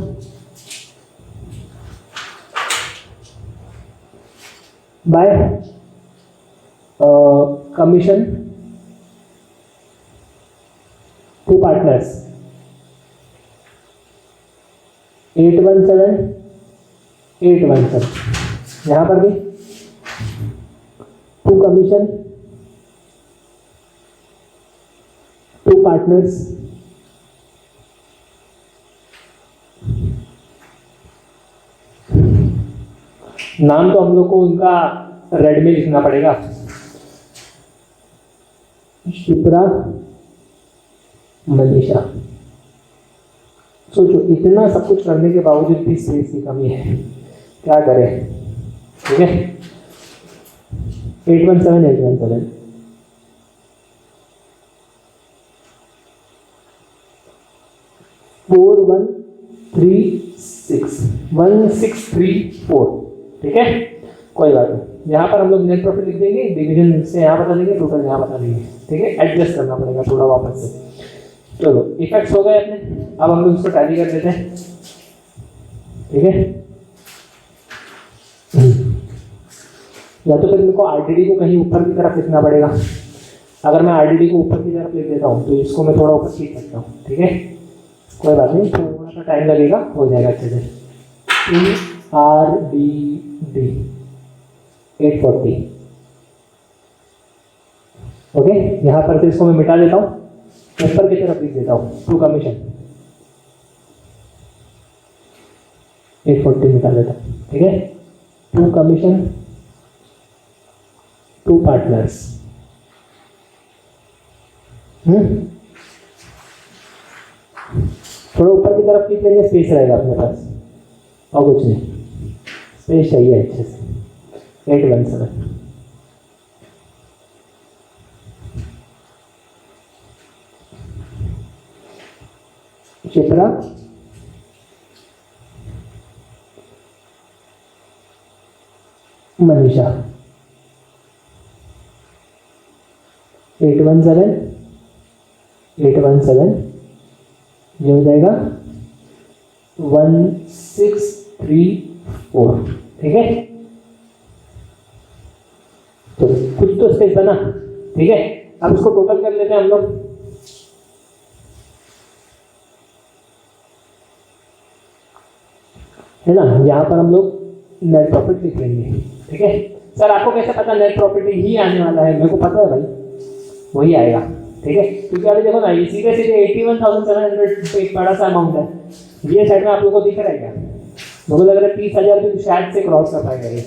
बाय कमीशन टू पार्टनर्स 817 817, यहां पर भी टू कमीशन टू पार्टनर्स नाम तो हम लोग को उनका रेड में लिखना पड़ेगा, शिप्रा मनीषा। सोचो, इतना सब कुछ करने के बावजूद भी स्पेस की कमी है, क्या करें। ठीक है, 817 817 4136 1634। ठीक है, कोई बात नहीं, यहाँ पर हम लोग नेट प्रॉफिट लिख देंगे, डिवीजन से यहाँ बता देंगे, टोटल यहाँ बता देंगे। ठीक है, एडजस्ट करना पड़ेगा थोड़ा वापस से। चलो, इफेक्ट्स हो गए अपने, अब हम लोग इसको टैली कर लेते हैं। ठीक है, या तो फिर मेरे को आरटीडी को कहीं ऊपर की तरफ लिखना पड़ेगा। अगर मैं आरटीडी को ऊपर की तरफ लिख देता हूँ तो इसको मैं थोड़ा ऊपर खींच सकता हूँ। ठीक है, कोई बात नहीं, थोड़ा सा टाइम लगेगा, हो जाएगा अच्छे से। RDD 840। ओके, यहाँ पर से इसको मैं मिटा देता हूँ, ऊपर की तरफ लिख देता हूँ टू कमीशन 840 मिटा देता हूँ। ठीक है, टू कमीशन टू पार्टनर्स। थोड़ा ऊपर की तरफ लिख लेंगे, स्पेस रहेगा अपने पास, और कुछ नहीं, स्पेस चाहिए अच्छे से। 817 शिप्रा मनीषा 817 817, ये हो जाएगा 1634। ठीक है, तो कुछ तो स्पेस बना। ठीक है, अब इसको टोटल कर लेते हैं हम लोग। है ना, यहाँ पर हम लोग नेट प्रॉफिट लिख लेंगे। ठीक है सर, आपको कैसे पता नेट प्रॉफिट ही आने वाला है? मेरे को पता है भाई, वही आएगा। ठीक है, क्योंकि अभी देखो ना, ये सीधे सीधे 81,700 एक बड़ा सा अमाउंट है। ये साइड में आप लोगों को दिख रहा है क्या? मुझे लग रहा है 30,000 भी शायद से क्रॉस कर पाएगा ये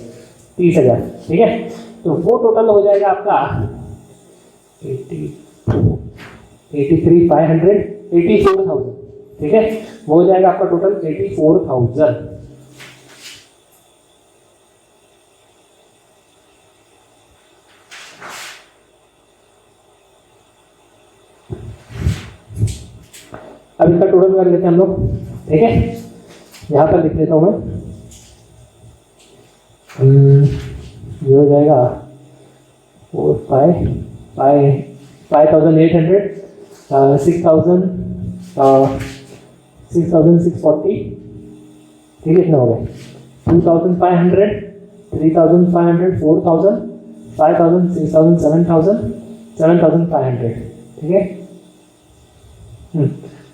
30,000। ठीक है, तो वो टोटल हो जाएगा आपका 84,000। ठीक है, वो हो जाएगा आपका टोटल 84,000। अब इसका टोटल कर लेते हैं हम लोग। ठीक है, यहाँ पर लिख लेता हूँ मैं, ये हो जाएगा 5,800, 6,640। ठीक है, इतना हो गया। 2,500, 3,500, 4,000, 5,000, 6,000, 7,000, 7,500। ठीक है,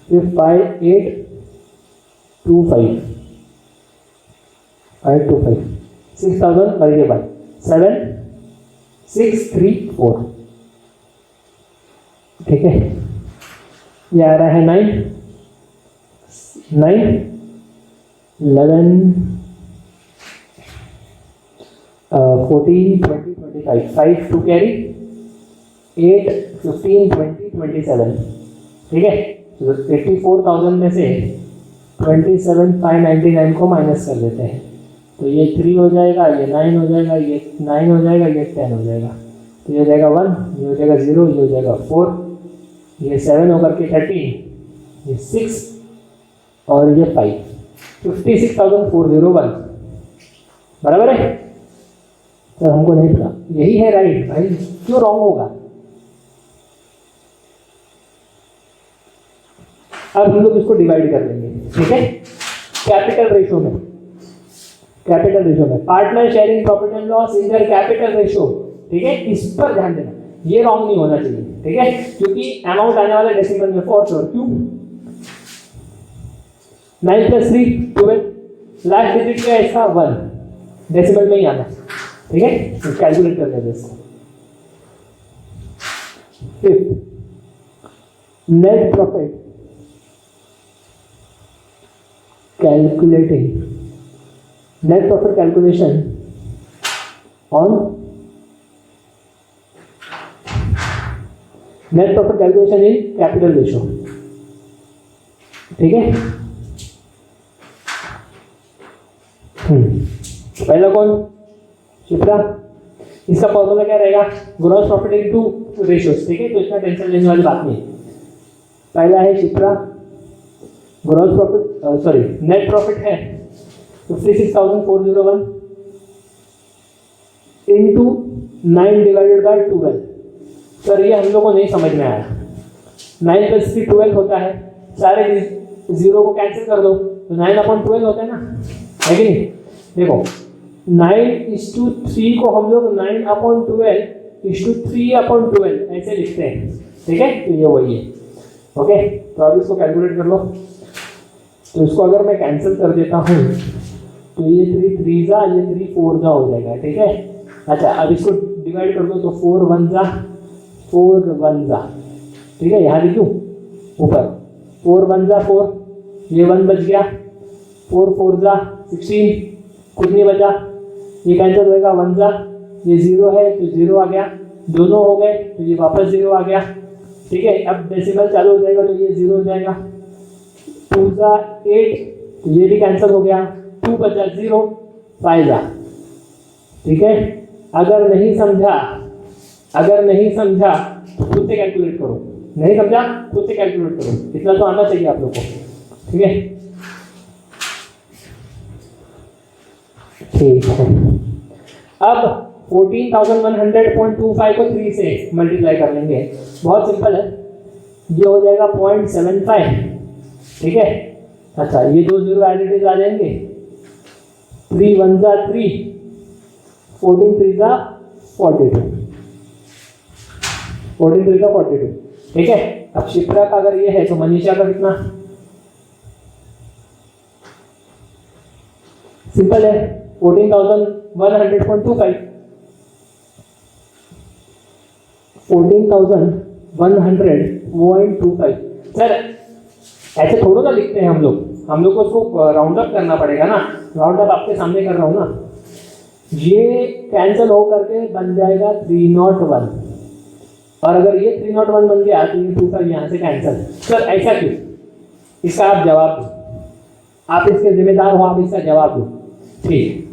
फिर 5,825, 6,000 करिए बाय 7,634। ठीक है, ये आ रहा है 9, 11, 14, 20, 25, 5 to carry, 8, 15, 20, 27। ठीक है, तो 84,000 में से 27,599 को माइनस कर देते हैं, तो ये 3 हो जाएगा, ये 9 हो जाएगा, ये 9 हो जाएगा, ये 10 हो जाएगा, तो ये हो जाएगा 1, ये हो जाएगा 0, ये हो जाएगा 4, ये 7 होकर के 13, ये 6 और ये 5, 56,401। बराबर है? तो हमको नहीं पता, यही है राइट भाई, क्यों रॉन्ग होगा? अब हम लोग इसको डिवाइड कर लेंगे। ठीक है, कैपिटल रेशो में, partner sharing profit and loss in their capital ratio. ठीक है, इस पर ध्यान देना, ये रॉन्ग नहीं होना चाहिए। ठीक है, क्योंकि अमाउंट आने वाला डेसिमल में फॉर श्योर। क्यों? 9 + 3 12, लास्ट डिजिट क्या है इसका? 1, डेसिमल में ही आना। ठीक है, कैलकुलेट कर लेते हैं इसको। Fifth, net profit calculating, net profit calculation on net profit calculation in capital ratio। ठीक है, पहला कौन? शिप्रा। इसका फॉर्मूला क्या रहेगा? Gross profit into ratios. ठीक है, तो इसका टेंशन लेने वाली बात नहीं। पहला है Shipra, gross profit net profit है 56,401 इनटू 9 डिवाइडेड बाय 12। सर ये हम लोग को नहीं समझ में आया। 9 + 3 12 होता है, सारे जीरो को कैंसिल कर दो तो 9/12 होता है ना, है कि नहीं? देखो 9:3 को हम लोग 9/12:3/12 ऐसे लिखते हैं। ठीक है, तो ये वही है। ओके, तो अब इसको कैलकुलेट कर लो। तो इसको अगर मैं कैंसिल कर देता हूँ तो ये 3 3 जा, ये 3 4 जा हो जाएगा। ठीक है, अच्छा अब इसको डिवाइड कर दो तो 4 1 जा, 4 1 जा। ठीक है, यहाँ लिखूँ ऊपर 4 1 जा 4, ये 1 बच गया, 4 4 जा 16, कुछ नहीं बचा, ये कैंसिल होएगा, 1 जा, ये 0 है तो 0 आ गया, दोनों हो गए तो ये वापस 0 आ गया। ठीक है, अब डेसिमल चालू हो जाएगा तो ये 0 हो जाएगा, 2 जा 8 तो ये भी कैंसिल हो गया, 2 बचा 0, 5 जा। ठीक है, अगर नहीं समझा तो खुद से कैलकुलेट करो, नहीं समझा खुद से कैलकुलेट करो, इतना तो आना चाहिए आप लोग को। ठीक है, ठीक है। अब 14,100.25 को 3 से मल्टीप्लाई कर लेंगे, बहुत सिंपल है, ये हो जाएगा 0.75। ठीक है, अच्छा ये 2 0 एज इट इज आ जाएंगे, 3 1 जा 3, 14 3 जा 42, 14 3 जा 42। ठीक है, अब शिप्रा का अगर ये है तो मनीषा का कितना? सिंपल है, 14,100.25, 14,100.25। सर ऐसे थोड़ा ना लिखते हैं हम लोग को उसको राउंड अप करना पड़ेगा ना, राउंड अप आपके सामने कर रहा हूँ ना। ये कैंसिल हो करके बन जाएगा 301, और अगर ये 301 बन गया तो ये 2 का यहाँ से कैंसिल। सर ऐसा क्यों? इसका आप जवाब दो, आप इसके जिम्मेदार हो, आप इसका जवाब दो। ठीक,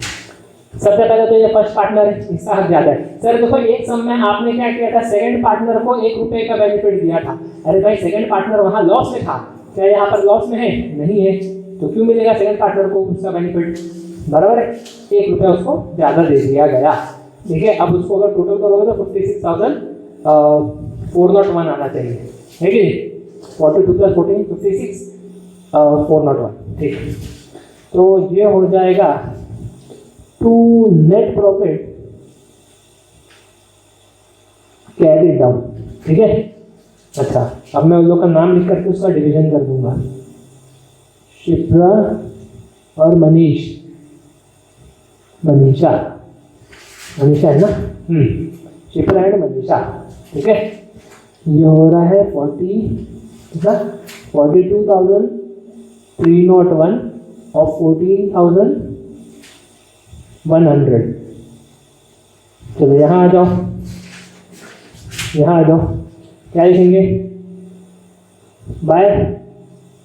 सबसे पहले तो ये फर्स्ट पार्टनर है, इसका हक ज्यादा है। सर देखो एक सम में आपने क्या किया था, सेकंड पार्टनर को 1 रुपए का बेनिफिट दिया था। अरे भाई सेकंड पार्टनर वहां लॉस में था, क्या यहाँ पर लॉस में है? नहीं है, तो क्यों मिलेगा सेकंड पार्टनर को उसका बेनिफिट? बराबर है, 1 रुपया उसको ज्यादा दे दिया गया। ठीक है, अब उसको अगर टोटल करोगे तो 56,401 आना चाहिए, है कि 42 + 14 56,401। ठीक, तो ये हो जाएगा to net profit carry down. ठीक है, अच्छा अब मैं उन लोग का नाम लिख करके उसका डिवीजन कर दूंगा, शिप्रा और मनीषा है ना, शिप्रा एंड मनीषा। ठीक है, ये हो रहा है 42,301 और 14,100। चलो यहाँ आ जाओ, क्या लिखेंगे? By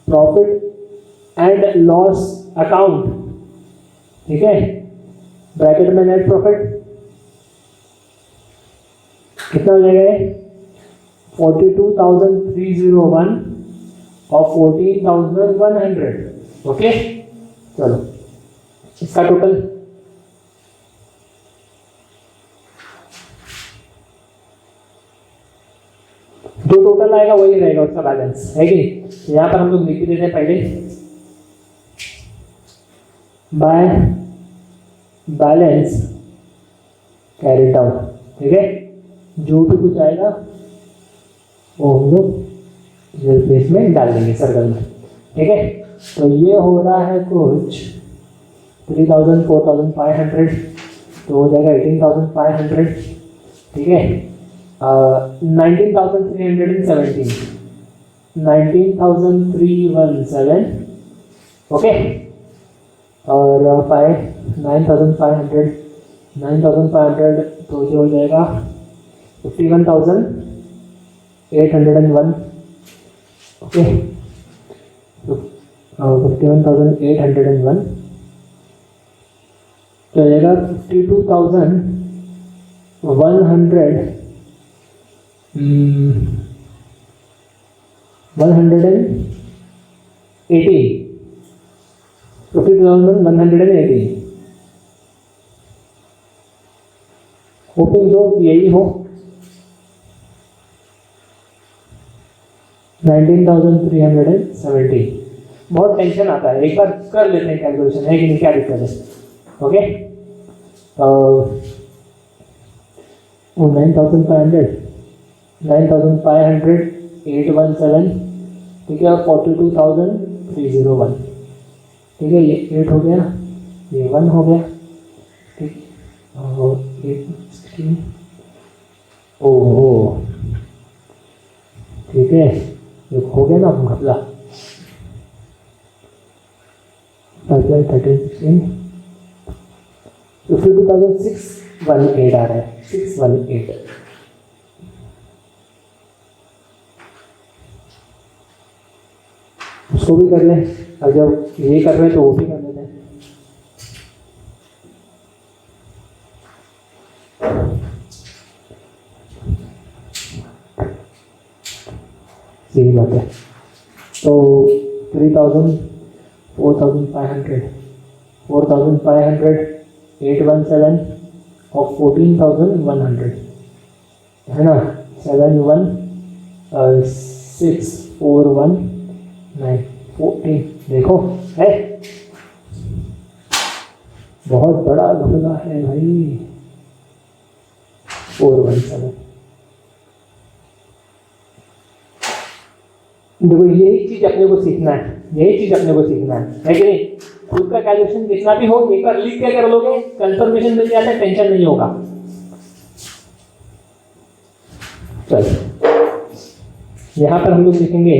profit and loss account. ठीक है, ब्रैकेट में नेट प्रॉफिट कितना हो जाएगा? 42,301 और 14,100। ओके, चलो इसका टोटल जो टोटल आएगा वही रहेगा उसका बैलेंस, है कि नहीं? यहाँ पर हम लोग लिख भी देते हैं पहले, बाय बैलेंस कैरी डाउन। ठीक है, जो भी कुछ आएगा वो हम लोग स्पेस में डाल देंगे सर्कल में। ठीक है, तो ये हो रहा है कुछ 3,000 4,500, तो हो जाएगा 18,500। ठीक है, 19,317 19,317। ओके, और 9,500 तो जो हो जाएगा 51,801। ओके, 51,801 तो जाएगा 52,100 180 52,180। होपिंग जो यही हो। 19,370। बहुत टेंशन आता है, एक बार कर लेते हैं कैलकुलेशन, है कि नहीं? क्या दिक्कत है? ओके, 9,500 817। ठीक है, और 42,301। ठीक है, ये 8 हो गया, ये 1 हो गया। ठीक, और 816। ओहो, ठीक है, ये हो गया ना घपला। 1316 52,618 आ रहा है, 618। उसको भी कर लें, और जब ये कर रहे हैं तो वो भी कर लेते हैं। सही बात है, तो 3,000 4,500 817 और 14,100 है ना, 71641 14। देखो है, बहुत बड़ा घपला है भाई। 417। देखो यही चीज अपने को सीखना है, है कि नहीं? खुद का कैलकुलेशन जितना भी हो एक बार लिख के कर लोगे, कंफर्मेशन मिल जाता है, टेंशन नहीं होगा। चलो यहाँ पर हम लोग लिखेंगे,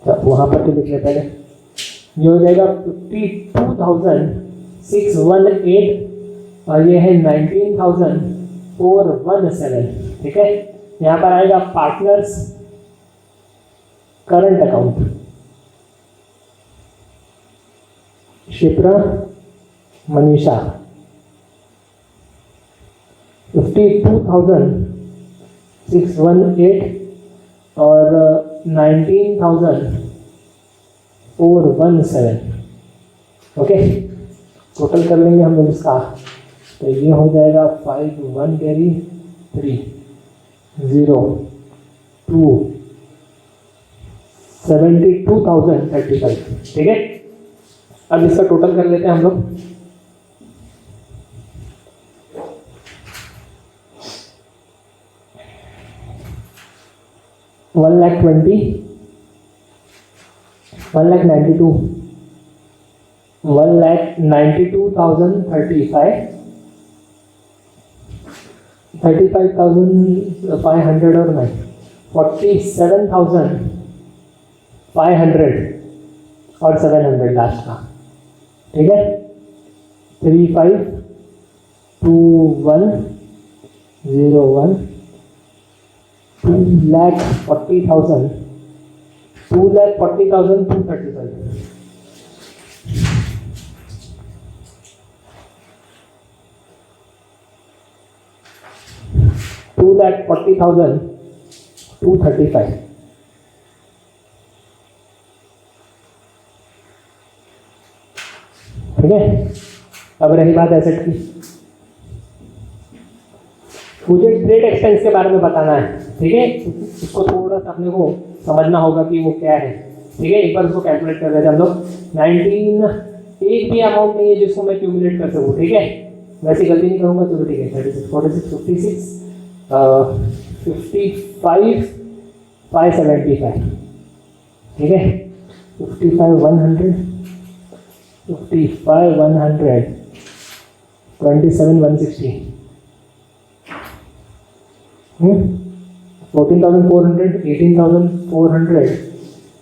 वहां पर तो लिख लेते हैं, ये हो जाएगा 52,618 और ये है 19,417। ठीक है, यहाँ पर आएगा partners current account, Shipra Manisha 52,618 और 19,417। ओके, टोटल कर लेंगे हम लोग इसका, तो ये हो जाएगा 5 1 कैरी 3 0 2 72,035। ठीक है, अब इसका टोटल कर लेते हैं हम लोग। वन लाख 92 1,92,035 35,500 और 9 47,500 और 700 लास्ट का। ठीक है, 352101 2,40,000 2,40,235। $2,40,235। ठीक है, अब रही बात एसेट की, मुझे ट्रेड एक्सपेंस के बारे में बताना है। ठीक है, उसको थोड़ा सा अपने को समझना होगा कि वो क्या है। ठीक है, एक बार उसको कैलकुलेट कर लेते हैं हम लोग। 19 एक भी अमाउंट नहीं है जिसको मैं क्यूमुलेट कर सकूँ। ठीक है, वैसे गलती नहीं करूँगा, चलो ठीक है। 36 46 56 55 575। ठीक है, 55 100 55 100 27 160 14,400 18,400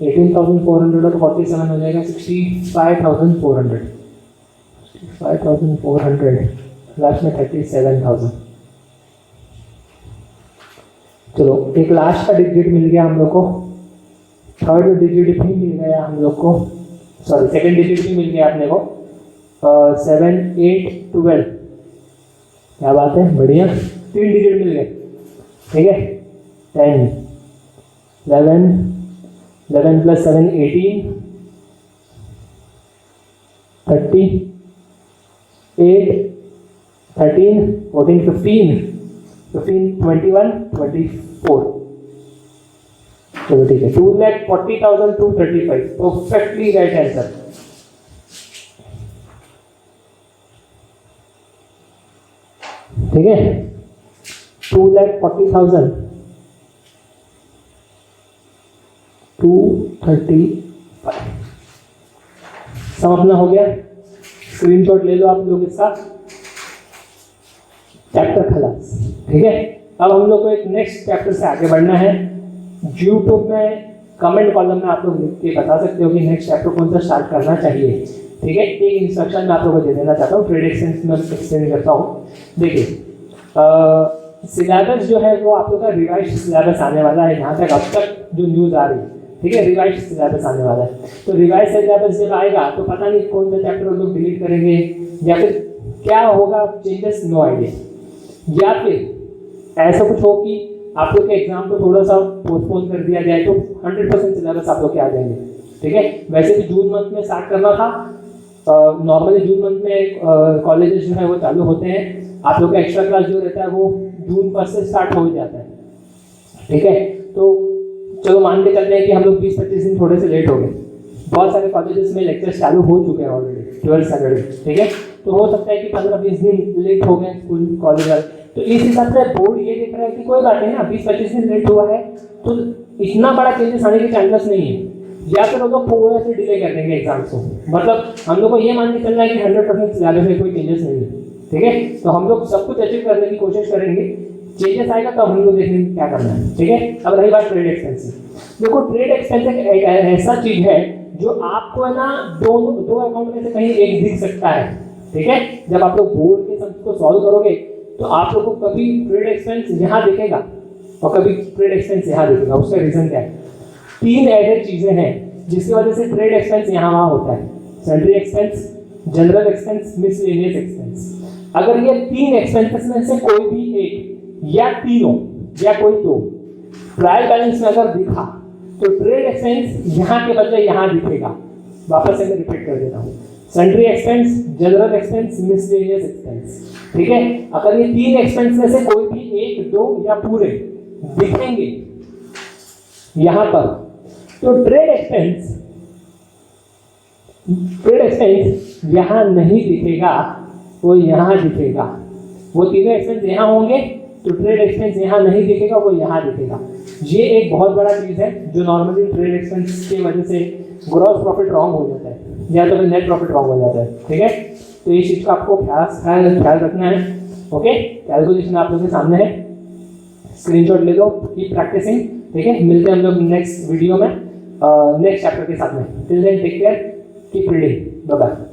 18,400 और 47 हो जाएगा 65,400 65,400 लास्ट में 37,000। चलो, एक लास्ट का डिजिट मिल गया हम लोग को, थर्ड डिजिट भी मिल गया हम लोग को, सॉरी सेकंड डिजिट भी मिल गया अपने को। 7 8 12, क्या बात है, बढ़िया, 3 डिजिट मिल गए। ठीक है, 10 11 11 प्लस 7 18 30 8 13 14 15 15 21 24। चलो ठीक है, 2,40,235 परफेक्टली राइट आंसर। ठीक है, 2,40,235 सब अपना हो गया। स्क्रीनशॉट ले लो आप लोग इसका, चैप्टर खलास। ठीक है, अब हम लोग को एक नेक्स्ट चैप्टर से आगे बढ़ना है। यूट्यूब में कमेंट कॉलम में आप लोग लिख के बता सकते हो कि नेक्स्ट चैप्टर कौन सा स्टार्ट करना चाहिए। ठीक है, एक इंस्ट्रक्शन मैं आप लोगों को दे देना चाहता हूँ, ट्रेड एक्सपेंस में एक्सप्लेन करता हूँ। देखिए, सिलेबस जो है वो आप लोग का रिवाइज सिलेबस आने वाला है। यहाँ तक अब तक जो न्यूज़ आ रही है, ठीक है, रिवाइज सिलेबस आने वाला है। तो रिवाइज सिलेबस जब आएगा तो पता नहीं कौन सा चैप्टर लोग डिलीट करेंगे या फिर क्या होगा, चेंजेस, नो आइडिया। या फिर ऐसा कुछ हो कि आप लोग के एग्जाम को थोड़ा सा पोस्टपोन कर दिया जाए तो 100% सिलेबस आप लोग के आ जाएंगे। ठीक है, वैसे भी जून मंथ में स्टार्ट करना था, नॉर्मली जून मंथ में कॉलेजेस जो है वो चालू होते हैं। आप लोग का एक्स्ट्रा क्लास जो रहता है वो जून 1 से स्टार्ट हो जाता है। ठीक है, तो चलो मान के चलते हैं कि हम लोग 20-25 दिन थोड़े से लेट हो गए। बहुत सारे कॉलेजेस में लेक्चर्स चालू हो चुके हैं ऑलरेडी 12 सैटरडे। ठीक है, तो हो सकता है कि 15-20 दिन लेट हो गए स्कूल कॉलेज वाले। तो इस हिसाब से बोर्ड ये देख रहा है कि कोई बात नहीं ना, 20-25 दिन लेट हुआ है तो इतना बड़ा चेंजेस आने के चांसेस नहीं है। या फिर हम लोग थोड़ा सा डिले कर देंगे एग्जाम्स को, मतलब हम लोग को ये मान के चलना है कि 100% सिलेबस में कोई चेंजेस नहीं है, ठीक है। तो हम लोग सब कुछ अचीव करने की कोशिश करेंगे, चेंजेस आएगा तो हम लोग देखेंगे क्या करना है, ठीक है। अब रही बात ट्रेड एक्सपेंस, देखो ट्रेड एक्सपेंस एक ऐसा चीज है जो आपको है ना दो अकाउंट में से कहीं एक दिख सकता है, ठीक है। जब आप लोग बोर्ड के सम्स को सॉल्व करोगे तो आप लोग को कभी ट्रेड एक्सपेंस यहाँ दिखेगा और कभी ट्रेड एक्सपेंस यहाँ दिखेगा। उसका रीजन क्या है? तीन ऐसे चीजें हैं जिसकी वजह से ट्रेड एक्सपेंस यहाँ वहाँ होता है, salary expense, general expense, miscellaneous expense. अगर ये तीन एक्सपेंसेस में से कोई भी एक या तीनों या कोई दो ट्रायल बैलेंस में अगर दिखा तो ट्रेड एक्सपेंस यहाँ के बदले यहाँ दिखेगा। वापस से मैं रिपीट कर देता हूँ, salary expense, general expense, miscellaneous expense, ठीक है। अगर ये तीन एक्सपेंस में से कोई भी एक, दो या पूरे दिखेंगे यहाँ पर तो ट्रेड एक्सपेंस यहाँ नहीं दिखेगा, वो यहाँ दिखेगा। वो तीनों एक्सपेंस यहाँ होंगे तो ट्रेड एक्सपेंस यहाँ नहीं दिखेगा, वो यहाँ दिखेगा। ये एक बहुत बड़ा चीज है जो नॉर्मली ट्रेड एक्सपेंस की वजह से ग्रॉस प्रॉफिट रॉन्ग हो जाता है या तो फिर नेट प्रॉफिट रॉन्ग हो जाता है, ठीक है। तो इस चीज का आपको ख्याल रखना है, ओके। कैलकुलेशन आप लोगों के सामने है, स्क्रीनशॉट ले लो, कीप प्रैक्टिसिंग, ठीक है। मिलते हैं हम लोग नेक्स्ट वीडियो में नेक्स्ट चैप्टर के साथ में। Till then take care, keep reading, bye bye.